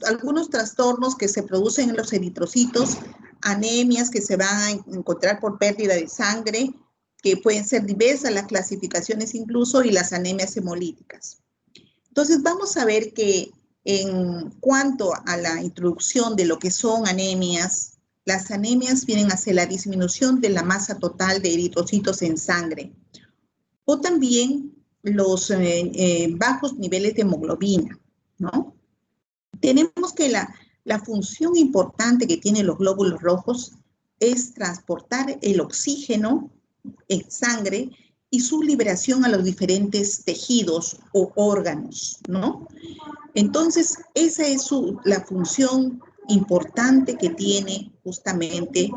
algunos trastornos que se producen en los eritrocitos, anemias que se van a encontrar por pérdida de sangre, que pueden ser diversas las clasificaciones incluso, y las anemias hemolíticas. Entonces vamos a ver que en cuanto a la introducción de lo que son anemias, las anemias vienen hacia la disminución de la masa total de eritrocitos en sangre, o también los bajos niveles de hemoglobina, ¿no? Tenemos que la función importante que tienen los glóbulos rojos es transportar el oxígeno en sangre y su liberación a los diferentes tejidos o órganos, ¿no? Entonces, esa es la función importante que tiene justamente,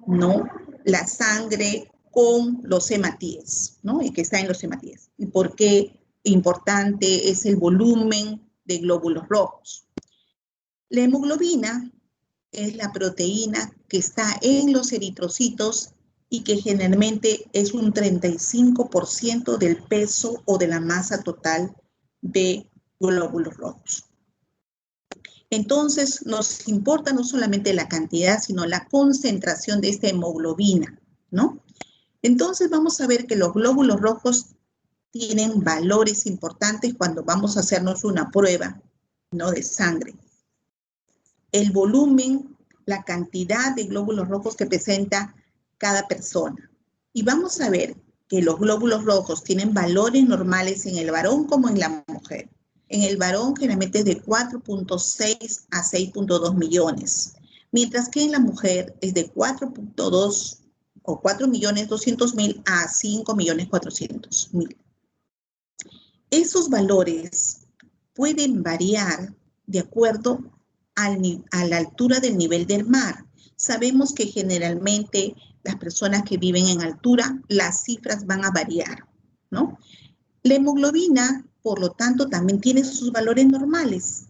¿no?, la sangre con los hematíes, ¿no?, y que está en los hematíes. ¿Y por qué importante es el volumen de glóbulos rojos? La hemoglobina es la proteína que está en los eritrocitos y que generalmente es un 35% del peso o de la masa total de glóbulos rojos. Entonces, nos importa no solamente la cantidad, sino la concentración de esta hemoglobina, ¿no? Entonces, vamos a ver que los glóbulos rojos tienen valores importantes cuando vamos a hacernos una prueba, ¿no?, de sangre. El volumen, la cantidad de glóbulos rojos que presenta cada persona. Y vamos a ver que los glóbulos rojos tienen valores normales en el varón como en la mujer. En el varón generalmente es de 4.6 a 6.2 millones, mientras que en la mujer es de 4.2 o 4.200.000 a 5.400.000. Esos valores pueden variar de acuerdo a la altura del nivel del mar. Sabemos que generalmente las personas que viven en altura, las cifras van a variar, ¿no? La hemoglobina, por lo tanto, también tiene sus valores normales.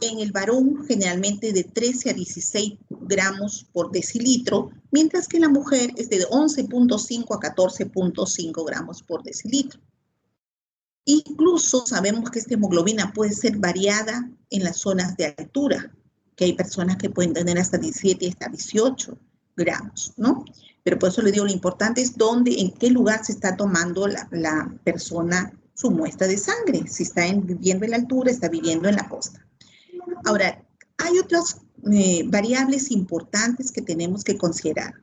En el varón, generalmente de 13 a 16 gramos por decilitro, mientras que en la mujer es de 11.5 a 14.5 gramos por decilitro. Incluso sabemos que esta hemoglobina puede ser variada en las zonas de altura, que hay personas que pueden tener hasta 17 y hasta 18 gramos, ¿no? Pero por eso le digo, lo importante es dónde, en qué lugar se está tomando la persona su muestra de sangre, si está viviendo en la altura, está viviendo en la costa. Ahora, hay otras variables importantes que tenemos que considerar.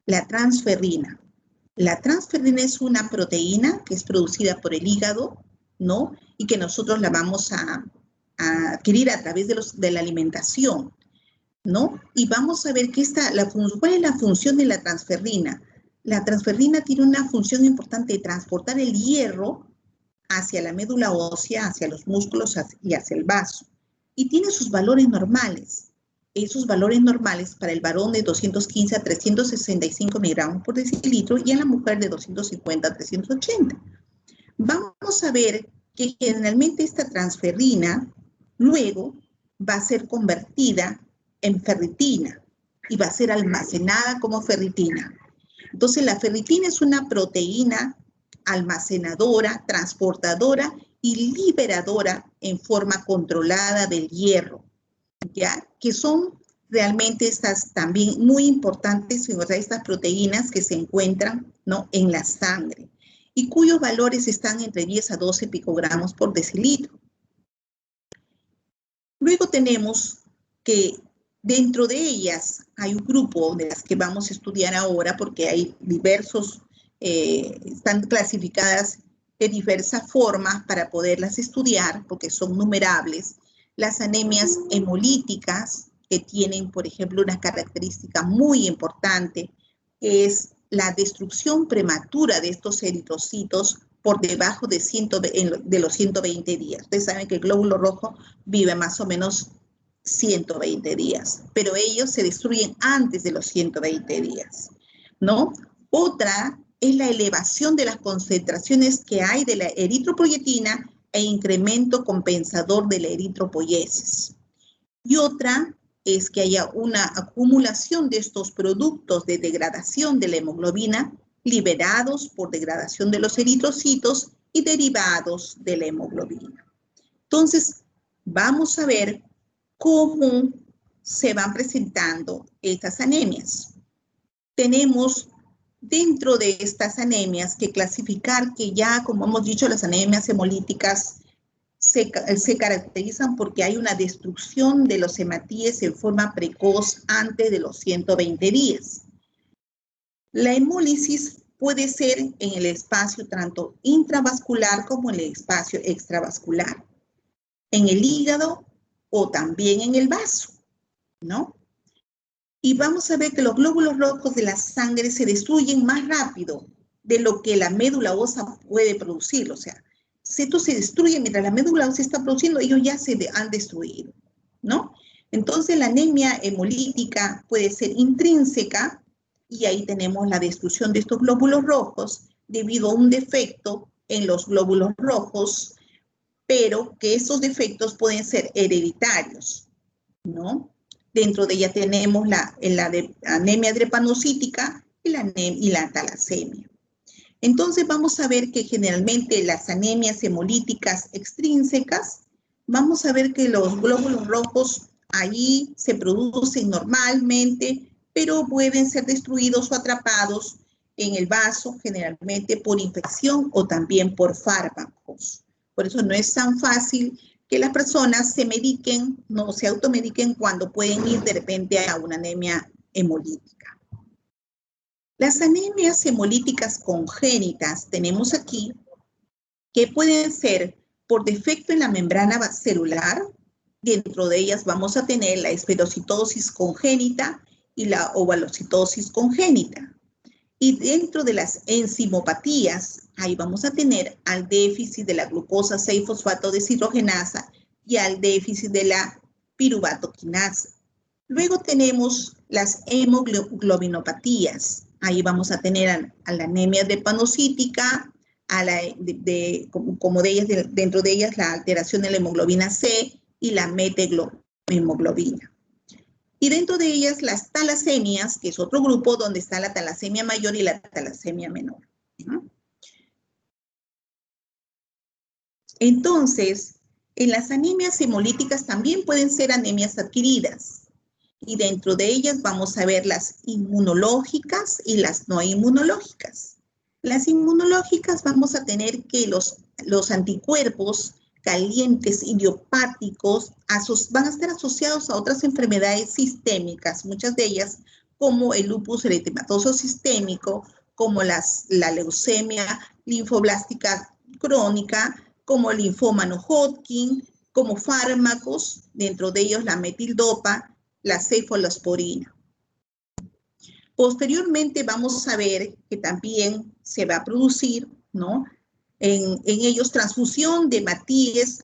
La transferrina. La transferrina es una proteína que es producida por el hígado, ¿no? Y que nosotros la vamos a adquirir a través de la alimentación, ¿no? Y vamos a ver cuál es la función de la transferrina. La transferrina tiene una función importante de transportar el hierro hacia la médula ósea, hacia los músculos y hacia el vaso. Y tiene sus valores normales. Esos valores normales para el varón de 215 a 365 miligramos por decilitro y en la mujer de 250 a 380. Vamos a ver que generalmente esta transferrina luego va a ser convertida en ferritina y va a ser almacenada como ferritina. Entonces la ferritina es una proteína almacenadora, transportadora y liberadora en forma controlada del hierro, ¿ya? Que son realmente estas también muy importantes, o sea, estas proteínas que se encuentran, ¿no?, en la sangre y cuyos valores están entre 10 a 12 picogramos por decilitro. Luego tenemos que dentro de ellas hay un grupo de las que vamos a estudiar ahora porque hay diversos, están clasificadas de diversas formas para poderlas estudiar porque son numerables. Las anemias hemolíticas, que tienen, por ejemplo, una característica muy importante, que es la destrucción prematura de estos eritrocitos por debajo de los 120 días. Ustedes saben que el glóbulo rojo vive más o menos 120 días, pero ellos se destruyen antes de los 120 días, ¿no? Otra es la elevación de las concentraciones que hay de la eritropoyetina e incremento compensador de la eritropoiesis. Y otra es que haya una acumulación de estos productos de degradación de la hemoglobina liberados por degradación de los eritrocitos y derivados de la hemoglobina. Entonces, vamos a ver cómo se van presentando estas anemias. Tenemos dentro de estas anemias que clasificar que ya, como hemos dicho, las anemias hemolíticas se caracterizan porque hay una destrucción de los hematíes en forma precoz antes de los 120 días. La hemólisis puede ser en el espacio tanto intravascular como en el espacio extravascular, en el hígado o también en el vaso, ¿no? Y vamos a ver que los glóbulos rojos de la sangre se destruyen más rápido de lo que la médula ósea puede producir. O sea, si esto se destruye mientras la médula ósea está produciendo, ellos ya se han destruido, ¿no? Entonces la anemia hemolítica puede ser intrínseca y ahí tenemos la destrucción de estos glóbulos rojos debido a un defecto en los glóbulos rojos, pero que esos defectos pueden ser hereditarios, ¿no? Dentro de ella tenemos la anemia drepanocítica y la talasemia. Entonces vamos a ver que generalmente las anemias hemolíticas extrínsecas, vamos a ver que los glóbulos rojos ahí se producen normalmente, pero pueden ser destruidos o atrapados en el vaso, generalmente por infección o también por fármacos. Por eso no es tan fácil que las personas se mediquen, no se automediquen cuando pueden ir de repente a una anemia hemolítica. Las anemias hemolíticas congénitas tenemos aquí que pueden ser por defecto en la membrana celular. Dentro de ellas vamos a tener la esferocitosis congénita y la ovalocitosis congénita. Y dentro de las enzimopatías, ahí vamos a tener al déficit de la glucosa 6-fosfato deshidrogenasa y al déficit de la piruvatoquinasa. Luego tenemos las hemoglobinopatías. Ahí vamos a tener a la anemia drepanocítica, como de ellas, dentro de ellas la alteración de la hemoglobina C y la methemoglobina. Y dentro de ellas las talasemias, que es otro grupo donde está la talasemia mayor y la talasemia menor, ¿no? Entonces, en las anemias hemolíticas también pueden ser anemias adquiridas. Y dentro de ellas vamos a ver las inmunológicas y las no inmunológicas. Las inmunológicas vamos a tener que los anticuerpos calientes idiopáticos van a estar asociados a otras enfermedades sistémicas, muchas de ellas como el lupus eritematoso sistémico, como la leucemia linfoblástica crónica, como el linfoma no Hodgkin, como fármacos, dentro de ellos la metildopa, la cefalosporina. Posteriormente vamos a ver que también se va a producir, ¿no?, en ellos transfusión de hematíes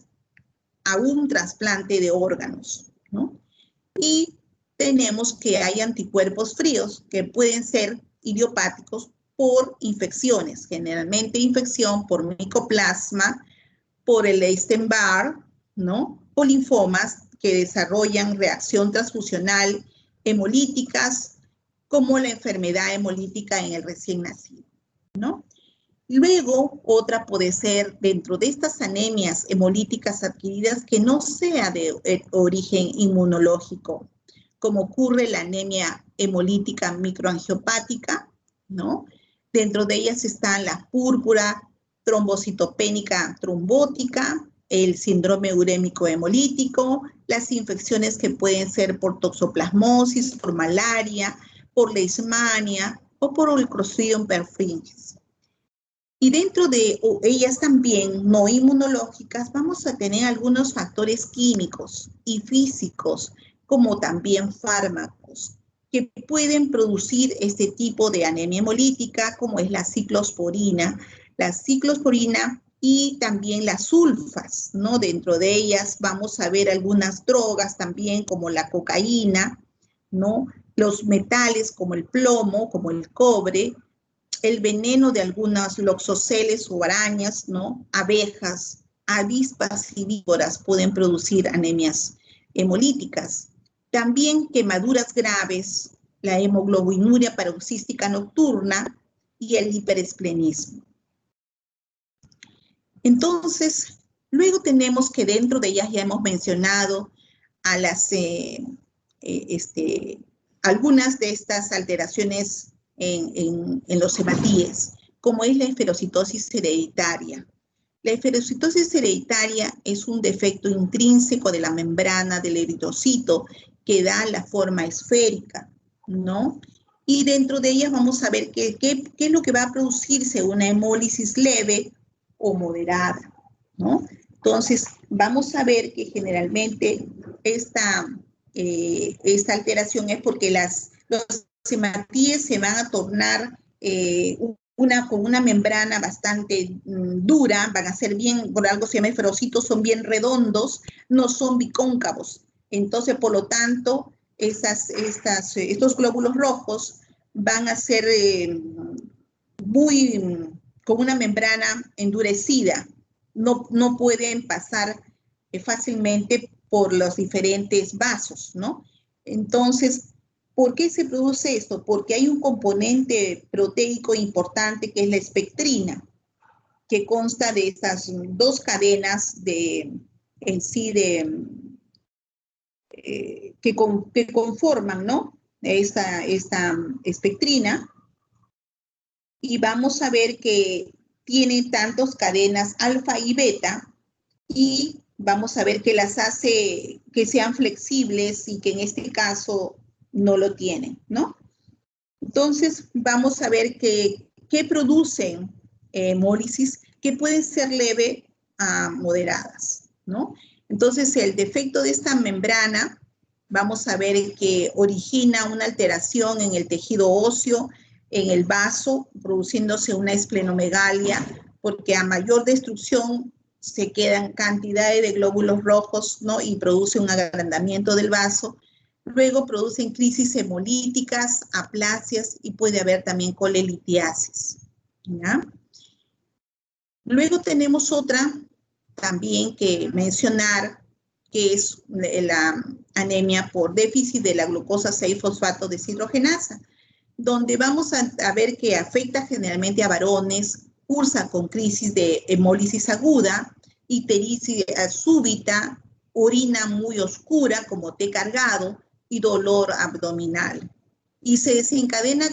a un trasplante de órganos, ¿no? Y tenemos que hay anticuerpos fríos que pueden ser idiopáticos por infecciones, generalmente infección por micoplasma, por el Epstein-Barr, ¿no?, o linfomas que desarrollan reacción transfusional hemolíticas, como la enfermedad hemolítica en el recién nacido, ¿no? Luego, otra puede ser dentro de estas anemias hemolíticas adquiridas que no sea de origen inmunológico, como ocurre la anemia hemolítica microangiopática, ¿no? Dentro de ellas están la púrpura trombocitopénica trombótica, el síndrome urémico hemolítico, las infecciones que pueden ser por toxoplasmosis, por malaria, por leishmania o por el Clostridium perfringens. Y dentro de ellas también no inmunológicas vamos a tener algunos factores químicos y físicos, como también fármacos, que pueden producir este tipo de anemia hemolítica, como es la ciclosporina y también las sulfas, ¿no? Dentro de ellas vamos a ver algunas drogas también, como la cocaína, ¿no? Los metales como el plomo, como el cobre, el veneno de algunas loxoceles o arañas, ¿no? Abejas, avispas y víboras pueden producir anemias hemolíticas. También quemaduras graves, la hemoglobinuria paroxística nocturna y el hiperesplenismo. Entonces, Luego tenemos que dentro de ellas ya hemos mencionado a las, algunas de estas alteraciones en los hematíes, como es la esferocitosis hereditaria. La esferocitosis hereditaria es un defecto intrínseco de la membrana del eritrocito que da la forma esférica, ¿no? Y dentro de ellas vamos a ver qué es lo que va a producirse, una hemólisis leve o moderada, ¿no? Entonces, vamos a ver que generalmente esta alteración es porque los hematíes se van a tornar con una membrana bastante dura, van a ser bien, por algo se llama esferocitos, son bien redondos, no son bicóncavos. Entonces, por lo tanto, estos glóbulos rojos van a ser con una membrana endurecida. No pueden pasar fácilmente por los diferentes vasos, ¿no? Entonces, ¿por qué se produce esto? Porque hay un componente proteico importante que es la espectrina, que consta de estas dos cadenas que conforman, ¿no? Esta espectrina. Y vamos a ver que tiene tantas cadenas alfa y beta, y vamos a ver que las hace que sean flexibles y que en este caso no lo tienen, ¿no? Entonces, vamos a ver qué producen hemólisis que pueden ser leve a moderadas, ¿no? Entonces, el defecto de esta membrana, vamos a ver que origina una alteración en el tejido óseo, en el vaso, produciéndose una esplenomegalia, porque a mayor destrucción se quedan cantidades de glóbulos rojos, ¿no? Y produce un agrandamiento del vaso. Luego producen crisis hemolíticas, aplasias y puede haber también colelitiasis, ¿ya? Luego tenemos otra también que mencionar, que es la anemia por déficit de la glucosa 6-fosfato deshidrogenasa, donde vamos a ver que afecta generalmente a varones, cursa con crisis de hemólisis aguda, ictericia súbita, orina muy oscura como té cargado y dolor abdominal. Y se desencadena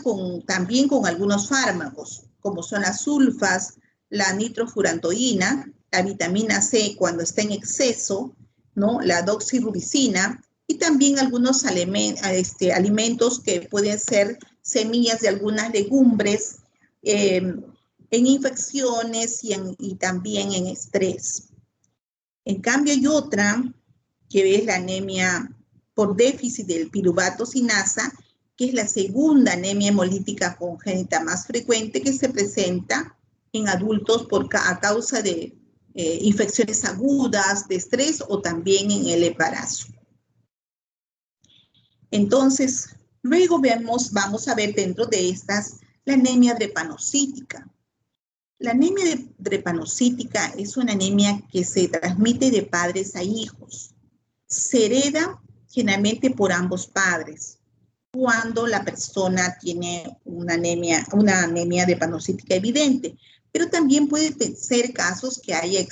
también con algunos fármacos, como son las sulfas, la nitrofurantoína, la vitamina C cuando está en exceso, ¿no? La doxirubicina, y también algunos alimentos que pueden ser semillas de algunas legumbres, en infecciones y también en estrés. En cambio, hay otra, que es la anemia por déficit del piruvato sinasa, que es la segunda anemia hemolítica congénita más frecuente que se presenta en adultos a causa de infecciones agudas, de estrés o también en el embarazo. Entonces, luego vamos a ver dentro de estas la anemia drepanocítica. La anemia drepanocítica es una anemia que se transmite de padres a hijos. Se hereda generalmente por ambos padres cuando la persona tiene una anemia drepanocítica evidente, pero también puede ser casos que haya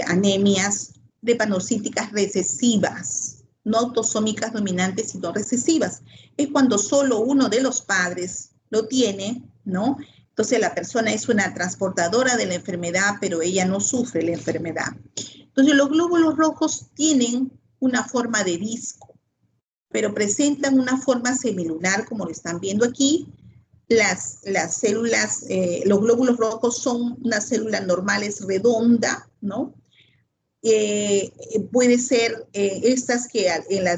anemias drepanocíticas recesivas, no autosómicas dominantes, sino recesivas. Es cuando solo uno de los padres lo tiene, ¿no? Entonces la persona es una transportadora de la enfermedad, pero ella no sufre la enfermedad. Entonces los glóbulos rojos tienen una forma de disco, pero presentan una forma semilunar, como lo están viendo aquí. Las células, los glóbulos rojos son unas células normales redonda, ¿no? Puede ser estas que en la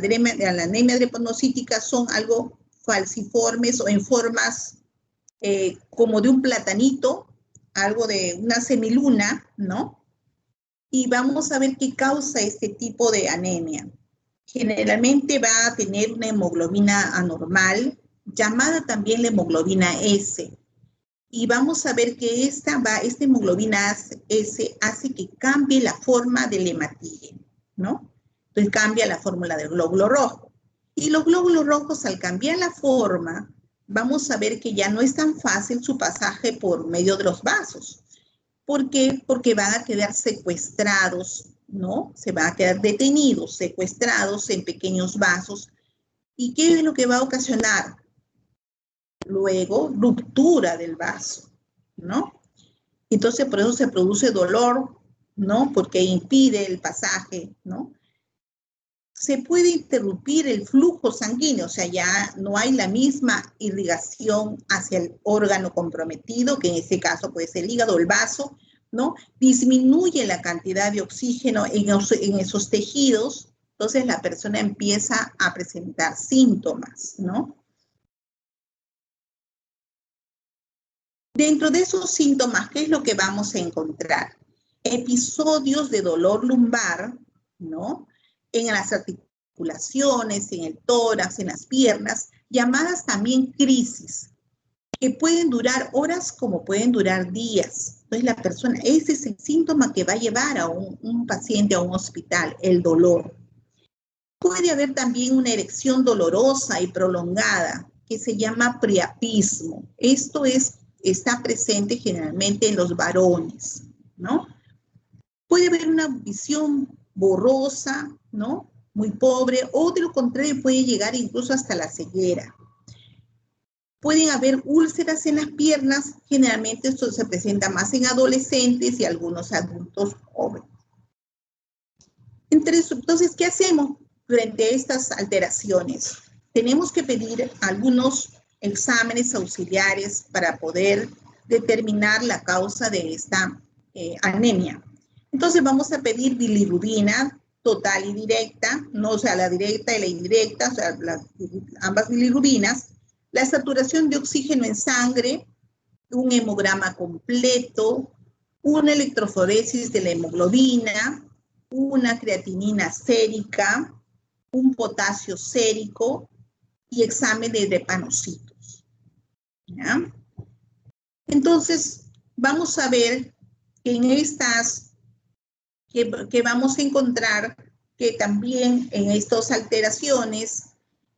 anemia drepanocítica son algo falciformes o en formas como de un platanito, algo de una semiluna, ¿no? Y vamos a ver qué causa este tipo de anemia. Generalmente va a tener una hemoglobina anormal, llamada también la hemoglobina S. Y vamos a ver que esta hemoglobina S hace que cambie la forma del hematíe, ¿no? Entonces cambia la fórmula del glóbulo rojo. Y los glóbulos rojos, al cambiar la forma, vamos a ver que ya no es tan fácil su pasaje por medio de los vasos. ¿Por qué? Porque van a quedar secuestrados, ¿no? Se van a quedar detenidos, secuestrados en pequeños vasos. ¿Y qué es lo que va a ocasionar? Luego, ruptura del vaso, ¿no? Entonces, por eso se produce dolor, ¿no? Porque impide el pasaje, ¿no? Se puede interrumpir el flujo sanguíneo, o sea, ya no hay la misma irrigación hacia el órgano comprometido, que en este caso puede ser el hígado o el vaso, ¿no? Disminuye la cantidad de oxígeno en esos tejidos, entonces la persona empieza a presentar síntomas, ¿no? Dentro de esos síntomas, ¿qué es lo que vamos a encontrar? Episodios de dolor lumbar, ¿no? En las articulaciones, en el tórax, en las piernas, llamadas también crisis, que pueden durar horas como pueden durar días. Entonces la persona, ese es el síntoma que va a llevar a un paciente a un hospital, el dolor. Puede haber también una erección dolorosa y prolongada, que se llama priapismo. Esto está presente generalmente en los varones, ¿no? Puede haber una visión borrosa, ¿no? Muy pobre, o de lo contrario puede llegar incluso hasta la ceguera. Pueden haber úlceras en las piernas, generalmente esto se presenta más en adolescentes y algunos adultos jóvenes. Entonces, ¿qué hacemos frente a estas alteraciones? Tenemos que pedir algunos exámenes auxiliares para poder determinar la causa de esta anemia. Entonces vamos a pedir bilirrubina total y directa, ¿no? O sea, la directa y la indirecta, o sea, ambas bilirrubinas, la saturación de oxígeno en sangre, un hemograma completo, una electroforesis de la hemoglobina, una creatinina sérica, un potasio sérico y examen de drepanocitos. ¿Ya? Entonces, vamos a ver que en estas, que vamos a encontrar que también en estas alteraciones,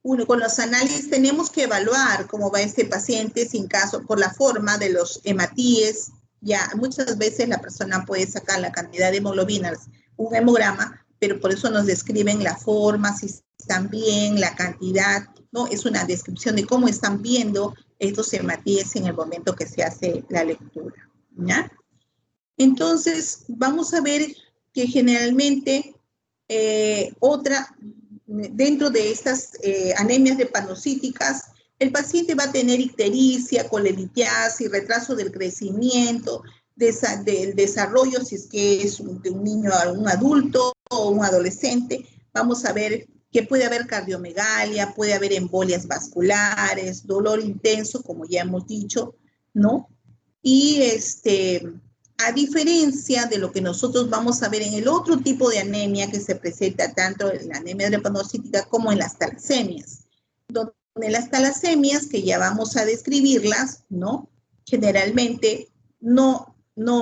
con los análisis tenemos que evaluar cómo va este paciente sin caso, por la forma de los hematíes. Ya muchas veces la persona puede sacar la cantidad de hemoglobinas, un hemograma, pero por eso nos describen la forma, si están bien, la cantidad, ¿no? Es una descripción de cómo están viendo estos hematíes en el momento que se hace la lectura, ¿ya? Entonces, vamos a ver que generalmente dentro de estas anemias drepanocíticas, el paciente va a tener ictericia, colelitiasis, retraso del crecimiento, del desarrollo, si es que es de un niño a un adulto o un adolescente. Vamos a ver que puede haber cardiomegalia, puede haber embolias vasculares, dolor intenso, como ya hemos dicho, ¿no? Y a diferencia de lo que nosotros vamos a ver en el otro tipo de anemia que se presenta tanto en la anemia drepanocítica como en las talasemias, donde las talasemias, que ya vamos a describirlas, ¿no? Generalmente no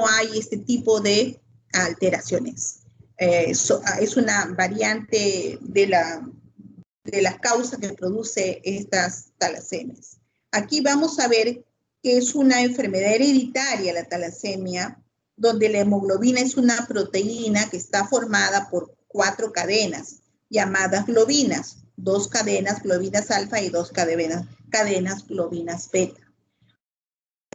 hay este tipo de alteraciones. Es una variante de la causa que produce estas talasemias. Aquí vamos a ver que es una enfermedad hereditaria, la talasemia, donde la hemoglobina es una proteína que está formada por 4 cadenas, llamadas globinas, 2 cadenas globinas alfa y 2 cadenas globinas beta.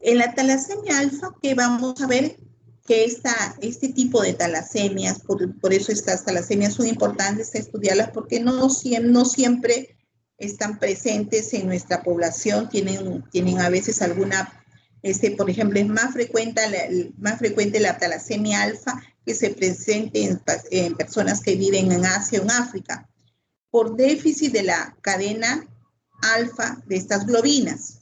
En la talasemia alfa, que vamos a ver que este tipo de talasemias, por eso estas talasemias son importantes estudiarlas, porque no siempre están presentes en nuestra población, tienen a veces alguna, por ejemplo, es más frecuente la talasemia alfa que se presente en personas que viven en Asia o en África, por déficit de la cadena alfa de estas globinas,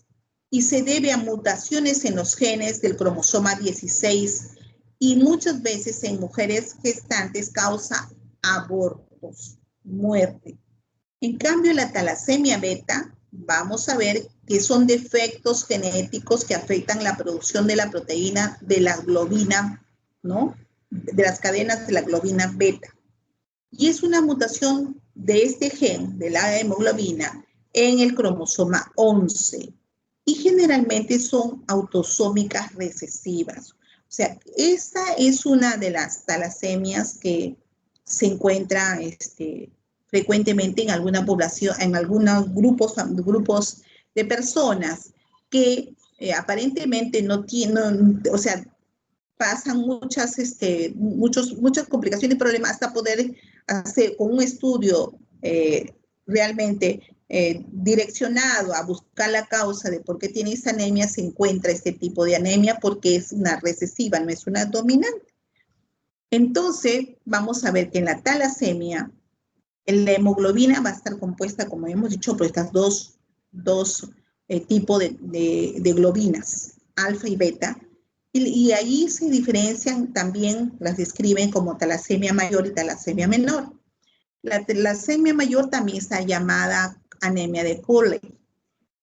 y se debe a mutaciones en los genes del cromosoma 16 y muchas veces en mujeres gestantes causa abortos, muerte. En cambio, la talasemia beta, vamos a ver que son defectos genéticos que afectan la producción de la proteína de la globina, ¿no? De las cadenas de la globina beta. Y es una mutación de este gen, de la hemoglobina, en el cromosoma 11. Y generalmente son autosómicas recesivas. O sea, esta es una de las talasemias que se encuentra frecuentemente en alguna población, en algunos grupos de personas que aparentemente no tienen, o sea, pasan muchas complicaciones y problemas hasta poder hacer con un estudio realmente direccionado a buscar la causa de por qué tiene esa anemia, se encuentra este tipo de anemia porque es una recesiva, no es una dominante. Entonces, vamos a ver que en la talasemia, la hemoglobina va a estar compuesta, como hemos dicho, por estas dos tipos de globinas, alfa y beta, y ahí se diferencian también, las describen como talasemia mayor y talasemia menor. La talasemia mayor también está llamada anemia de Cole.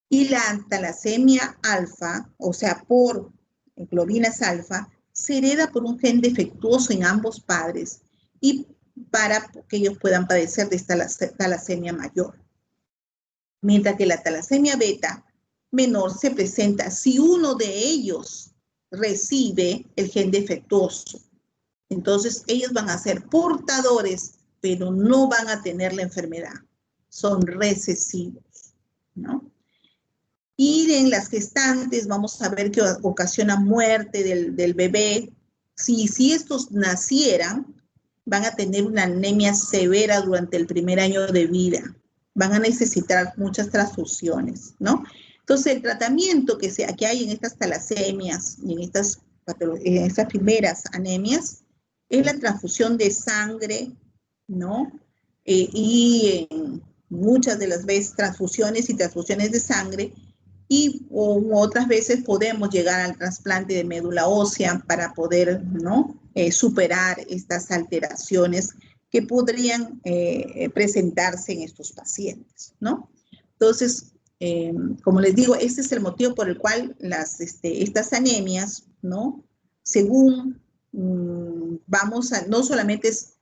Y la talasemia alfa, o sea, por globinas alfa, se hereda por un gen defectuoso en ambos padres y para que ellos puedan padecer de esta talasemia mayor. Mientras que la talasemia beta menor se presenta si uno de ellos recibe el gen defectuoso. Entonces, ellos van a ser portadores, pero no van a tener la enfermedad. Son recesivos, ¿no? Y en las gestantes vamos a ver que ocasiona muerte del bebé. Si estos nacieran, van a tener una anemia severa durante el primer año de vida. Van a necesitar muchas transfusiones, ¿no? Entonces, el tratamiento que hay en estas talasemias y en estas primeras anemias es la transfusión de sangre, ¿no? Y muchas de las veces transfusiones de sangre, y otras veces podemos llegar al trasplante de médula ósea para poder, ¿no? Superar estas alteraciones que podrían presentarse en estos pacientes, ¿no? Entonces, como les digo, este es el motivo por el cual estas anemias, ¿no? Según no solamente es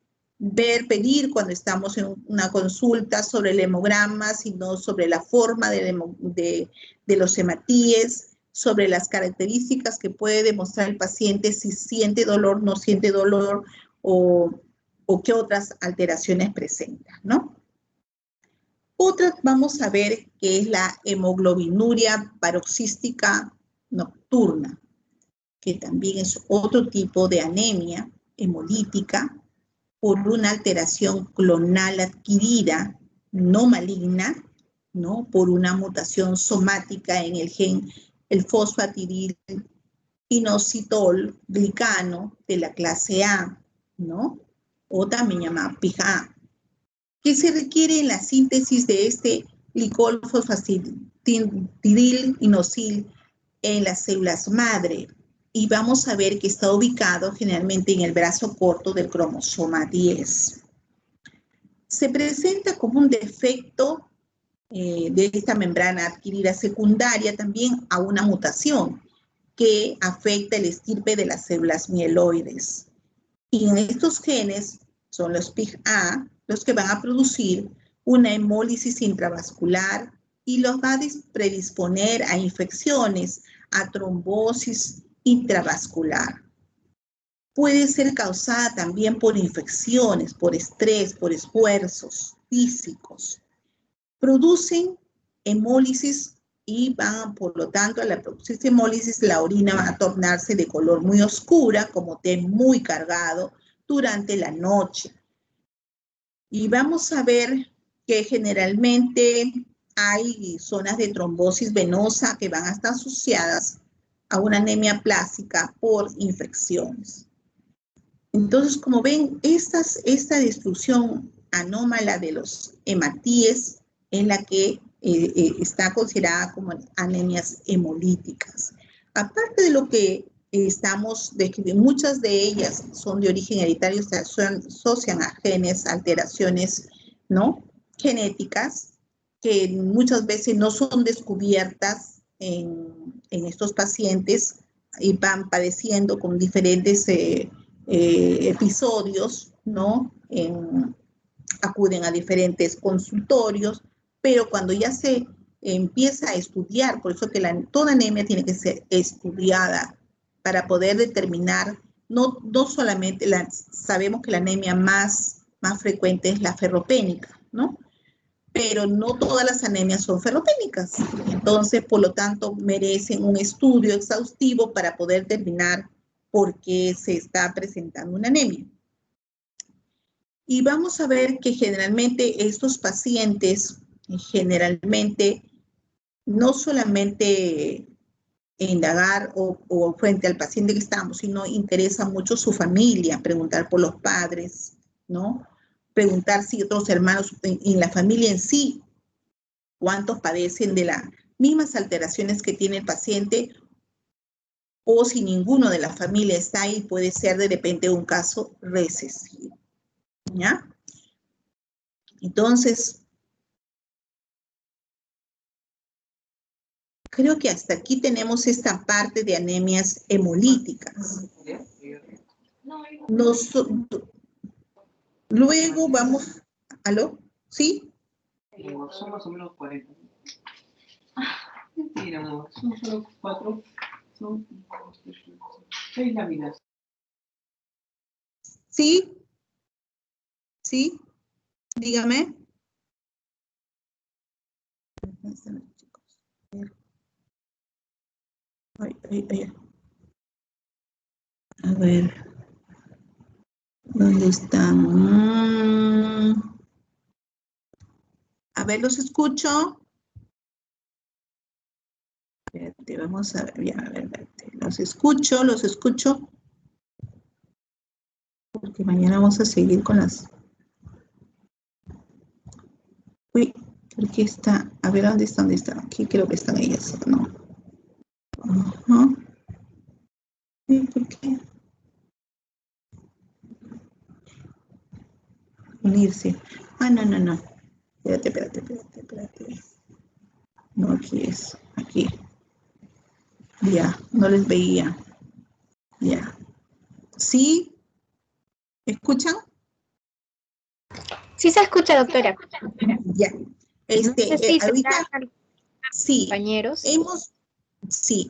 pedir cuando estamos en una consulta sobre el hemograma, sino sobre la forma de los hematíes, sobre las características que puede demostrar el paciente, si siente dolor, no siente dolor, o qué otras alteraciones presenta, ¿no? Otra vamos a ver que es la hemoglobinuria paroxística nocturna, que también es otro tipo de anemia hemolítica por una alteración clonal adquirida, no maligna, ¿no? Por una mutación somática en el gen, el fosfatidil inositol glicano de la clase A, ¿no? O también llamada PIGA, que se requiere en la síntesis de este glicol fosfatidil inosil en las células madre. Y vamos a ver que está ubicado generalmente en el brazo corto del cromosoma 10. Se presenta como un defecto de esta membrana adquirida secundaria también a una mutación que afecta el estirpe de las células mieloides. Y en estos genes son los PIGA los que van a producir una hemólisis intravascular y los va a predisponer a infecciones, a trombosis intravascular. Puede ser causada también por infecciones, por estrés, por esfuerzos físicos. Producen hemólisis y van, por lo tanto, a la producción de hemólisis, la orina va a tornarse de color muy oscura, como té muy cargado, durante la noche. Y vamos a ver que generalmente hay zonas de trombosis venosa que van a estar asociadas a una anemia plástica por infecciones. Entonces, como ven, esta destrucción anómala de los hematíes es la que está considerada como anemias hemolíticas. Aparte de lo que estamos describiendo, muchas de ellas son de origen hereditario, se asocian a genes, alteraciones, ¿no? Genéticas, que muchas veces no son descubiertas en estos pacientes y van padeciendo con diferentes episodios, ¿no? Acuden a diferentes consultorios, pero cuando ya se empieza a estudiar, por eso que toda anemia tiene que ser estudiada para poder determinar, no solamente, sabemos que la anemia más frecuente es la ferropénica, ¿no? Pero no todas las anemias son ferropénicas. Entonces, por lo tanto, merecen un estudio exhaustivo para poder determinar por qué se está presentando una anemia. Y vamos a ver que generalmente estos pacientes, generalmente, no solamente indagar o frente al paciente que estamos, sino interesa mucho su familia, preguntar por los padres, ¿no? Preguntar si otros hermanos en la familia en sí, cuántos padecen de las mismas alteraciones que tiene el paciente, o si ninguno de la familia está ahí, puede ser de repente un caso recesivo, ¿ya? Entonces, creo que hasta aquí tenemos esta parte de anemias hemolíticas. Luego vamos, ¿aló? ¿Sí? Son más o menos 40. Mentira, amor, son solo 4, son 6 láminas. ¿Sí? ¿Sí? Dígame. A ver. ¿Dónde están? A ver, los escucho. Espérate, vamos a ver, ya, a ver, espérate. Los escucho. Porque mañana vamos a seguir con las... Uy, ¿por qué está? A ver, ¿dónde está? Aquí creo que están ellas, ¿no? Ajá. ¿Por qué? Unirse. Ah, no. Espérate. No, aquí es, aquí. Ya, no les veía. Ya. ¿Sí? ¿Escuchan? Sí se escucha, doctora. Ya. No sé si Ahorita, sí, compañeros.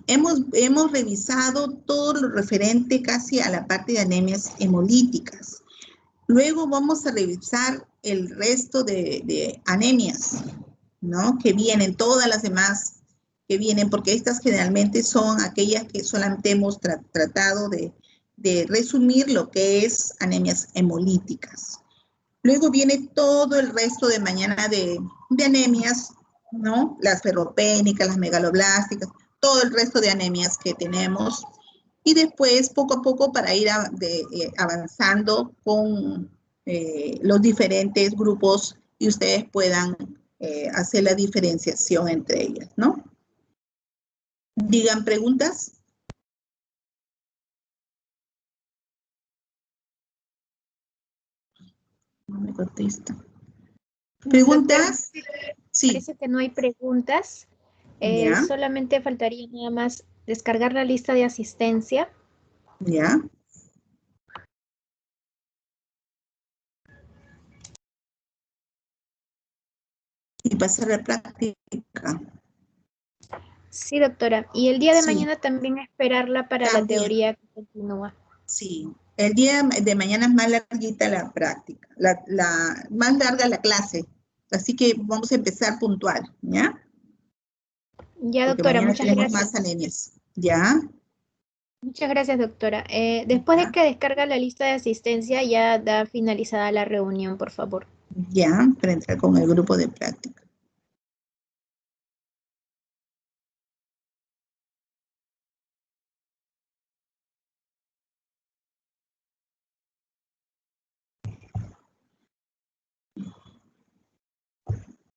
hemos revisado todo lo referente casi a la parte de anemias hemolíticas. Luego vamos a revisar el resto de anemias, ¿no? Que vienen, todas las demás que vienen, porque estas generalmente son aquellas que solamente hemos tratado de resumir lo que es anemias hemolíticas. Luego viene todo el resto de mañana de anemias, ¿no? Las ferropénicas, las megaloblásticas, todo el resto de anemias que tenemos. Y después, poco a poco, para ir avanzando con los diferentes grupos y ustedes puedan hacer la diferenciación entre ellas, ¿no? Digan preguntas. No me contesta. ¿Preguntas? Sí. Parece que no hay preguntas. Ya. Solamente faltaría nada más descargar la lista de asistencia. Ya. Y pasar a la práctica. Sí, doctora. Y el día de Sí. mañana también esperarla para la teoría que continúa. Sí. El día de mañana es más larguita la práctica, más larga la clase. Así que vamos a empezar puntual, ¿ya? Ya, Porque doctora, mañana muchas tenemos gracias. más anemias, ¿ya? Muchas gracias, doctora. Después de que descarga la lista de asistencia, ya da finalizada la reunión, por favor. Ya, para entrar con el grupo de práctica.